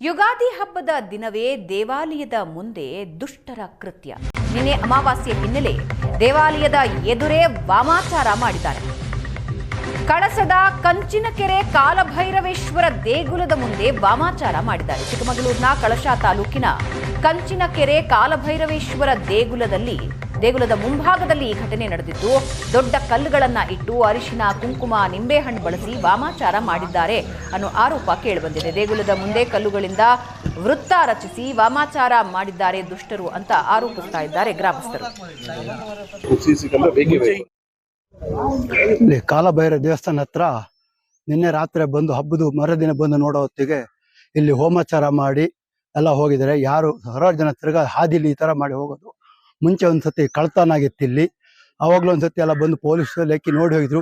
ಯುಗಾದಿ ಹಬ್ಬದ ದಿನವೇ ದೇವಾಲಯದ ಮುಂದೆ ದುಷ್ಟರ ಕೃತ್ಯ. ನಿನ್ನೆ ಅಮಾವಾಸ್ಯೆ ಹಿನ್ನೆಲೆ ದೇವಾಲಯದ ಎದುರೇ ವಾಮಾಚಾರ ಮಾಡಿದ್ದಾರೆ. ಕಳಸದ ಕಂಚಿನಕೆರೆ ಕಾಲಭೈರವೇಶ್ವರ ದೇಗುಲದ ಮುಂದೆ ವಾಮಾಚಾರ ಮಾಡಿದ್ದಾರೆ. ಚಿಕ್ಕಮಗಳೂರಿನ ಕಳಶ ತಾಲೂಕಿನ ಕಂಚಿನಕೆರೆ ಕಾಲಭೈರವೇಶ್ವರ ದೇಗುಲದ ಮುಂಭಾಗದಲ್ಲಿ ಈ ಘಟನೆ ನಡೆದಿದ್ದು, ದೊಡ್ಡ ಕಲ್ಲುಗಳನ್ನ ಇಟ್ಟು ಅರಿಶಿನ, ಕುಂಕುಮ, ನಿಂಬೆಹಣ್ಣು ಬಳಸಿ ವಾಮಾಚಾರ ಮಾಡಿದ್ದಾರೆ ಅನ್ನೋ ಆರೋಪ ಕೇಳಿಬಂದಿದೆ. ದೇಗುಲದ ಮುಂದೆ ಕಲ್ಲುಗಳಿಂದ ವೃತ್ತ ರಚಿಸಿ ವಾಮಾಚಾರ ಮಾಡಿದ್ದಾರೆ ದುಷ್ಟರು ಅಂತ ಆರೋಪಿಸ್ತಾ ಇದ್ದಾರೆ ಗ್ರಾಮಸ್ಥರು. ಇಲ್ಲಿ ಕಾಲಭೈರ ದೇವಸ್ಥಾನ ಹತ್ರ ನಿನ್ನೆ ರಾತ್ರಿ ಬಂದು ಹಬ್ಬದ ಮರುದಿನ ಬಂದು ನೋಡೋ ಹೊತ್ತಿಗೆ ಇಲ್ಲಿ ಹೋಮಾಚಾರ ಮಾಡಿ ಎಲ್ಲ ಹೋಗಿದ್ದಾರೆ. ಯಾರು ಸಾವಿರಾರು ಜನ ತಿರ್ಗಾ ಹಾದಿಲಿ ಈ ತರ ಮಾಡಿ ಹೋಗೋದು. ಮುಂಚೆ ಒಂದ್ಸತಿ ಕಳ್ತನ ಆಗಿತ್ತು ಇಲ್ಲಿ, ಅವಾಗ್ಲೂ ಒಂದ್ಸತಿ ಎಲ್ಲ ಬಂದು ಪೊಲೀಸ್ ಲೆಕ್ಕಿ ನೋಡಿ ಹೋಗಿದ್ರು.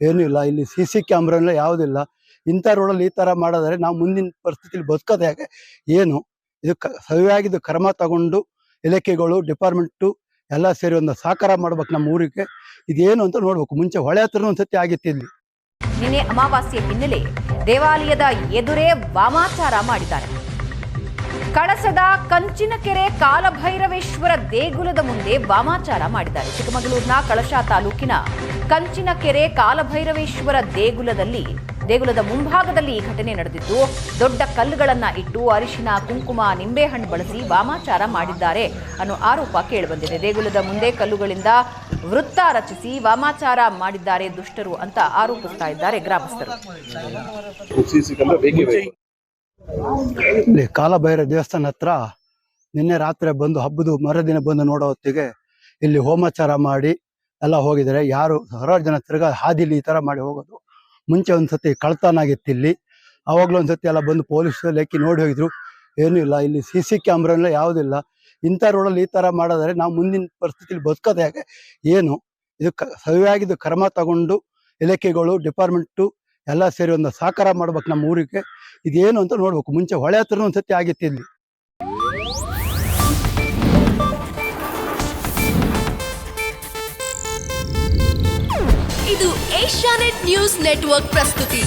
ಏನೂ ಇಲ್ಲ, ಇಲ್ಲಿ CC ಕ್ಯಾಮ್ರಾ ಎಲ್ಲ ಯಾವುದಿಲ್ಲ. ಇಂಥ ರೋಡಲ್ಲಿ ಈ ತರ ಮಾಡಿದ್ರೆ ನಾವು ಮುಂದಿನ ಪರಿಸ್ಥಿತಿಲಿ ಬದುಕೋದು ಹೇಗೆ? ಏನು ಇದು ಸರಿಯಾಗಿದ್ದು ಕ್ರಮ ತಗೊಂಡು ಇಲಾಖೆಗಳು, ಡಿಪಾರ್ಟ್ಮೆಂಟು ಎಲ್ಲ ಸೇರಿ ಒಂದು ಸಹಕಾರ ಮಾಡ್ಬೇಕು ನಮ್ಮ ಊರಿಗೆ. ಇದೇನು ಅಂತ ನೋಡ್ಬೇಕು. ಮುಂಚೆ ಹೊಳೆ ಹತ್ರ ಒಂದ್ಸತಿ ಆಗಿತ್ತು ಇಲ್ಲಿ. ನಿನ್ನೆ ಅಮಾವಾಸ್ಯೆ ಹಿನ್ನೆಲೆ ದೇವಾಲಯದ ಎದುರೇ ವಾಮಾಚಾರ ಮಾಡಿದ್ದಾರೆ. ಕಳಸದ ಕಂಚಿನಕೆರೆ ಕಾಲಭೈರವೇಶ್ವರ ದೇಗುಲದ ಮುಂದೆ ವಾಮಾಚಾರ ಮಾಡಿದ್ದಾರೆ. ಚಿಕ್ಕಮಗಳೂರಿನ ಕಳಶ ತಾಲೂಕಿನ ಕಂಚಿನಕೆರೆ ಕಾಲಭೈರವೇಶ್ವರ ದೇಗುಲದ ಮುಂಭಾಗದಲ್ಲಿ ಈ ಘಟನೆ ನಡೆದಿದ್ದು, ದೊಡ್ಡ ಕಲ್ಲುಗಳನ್ನ ಇಟ್ಟು ಅರಿಶಿನ, ಕುಂಕುಮ, ನಿಂಬೆಹಣ್ಣು ಬಳಸಿ ವಾಮಾಚಾರ ಮಾಡಿದ್ದಾರೆ ಅನ್ನೋ ಆರೋಪ ಕೇಳಿಬಂದಿದೆ. ದೇಗುಲದ ಮುಂದೆ ಕಲ್ಲುಗಳಿಂದ ವೃತ್ತ ರಚಿಸಿ ವಾಮಾಚಾರ ಮಾಡಿದ್ದಾರೆ ದುಷ್ಟರು ಅಂತ ಆರೋಪಿಸ್ತಾ ಇದ್ದಾರೆ ಗ್ರಾಮಸ್ಥರು. ಇಲ್ಲಿ ಕಾಲಭೈರ ದೇವಸ್ಥಾನ ಹತ್ರ ನಿನ್ನೆ ರಾತ್ರಿ ಬಂದು ಹಬ್ಬದ ಮರುದಿನ ಬಂದು ನೋಡೋ ಹೊತ್ತಿಗೆ ಇಲ್ಲಿ ಹೋಮಾಚಾರ ಮಾಡಿ ಎಲ್ಲ ಹೋಗಿದ್ದಾರೆ. ಯಾರು ಸಾವಿರಾರು ಜನ ತಿರ್ಗಾ ಹಾದಿಲಿ ಈ ತರ ಮಾಡಿ ಹೋಗೋದು. ಮುಂಚೆ ಒಂದ್ಸತಿ ಕಳ್ತನ ಆಗಿತ್ತು ಇಲ್ಲಿ, ಅವಾಗ್ಲೂ ಒಂದ್ಸತಿ ಎಲ್ಲ ಬಂದು ಪೊಲೀಸ್ ಲೆಕ್ಕಿ ನೋಡಿ ಹೋಗಿದ್ರು. ಏನೂ ಇಲ್ಲ, ಇಲ್ಲಿ CC ಕ್ಯಾಮ್ರಾ ಎಲ್ಲ ಯಾವುದಿಲ್ಲ. ಇಂಥ ರೋಡಲ್ಲಿ ಈ ತರ ಮಾಡಿದ್ರೆ ನಾವು ಮುಂದಿನ ಪರಿಸ್ಥಿತಿಲಿ ಬದುಕೋದು ಹೇಗೆ? ಏನು ಇದು ಸರಿಯಾಗಿದ್ದು ಕ್ರಮ ತಗೊಂಡು ಇಲಾಖೆಗಳು, ಡಿಪಾರ್ಟ್ಮೆಂಟು ಎಲ್ಲ ಸೇರಿ ಒಂದು ಸಹಕಾರ ಮಾಡ್ಬೇಕು ನಮ್ಮ ಊರಿಗೆ. ಇದೇನು ಅಂತ ನೋಡ್ಬೇಕು. ಮುಂಚೆ ಹೊಳೆ ಹತ್ರ ಒಂದ್ಸತಿ ಆಗಿತ್ತು ಇಲ್ಲಿ. ಇದು ಏಷ್ಯಾನೆಟ್ ನ್ಯೂಸ್ ನೆಟ್ವರ್ಕ್ ಪ್ರಸ್ತುತಿ.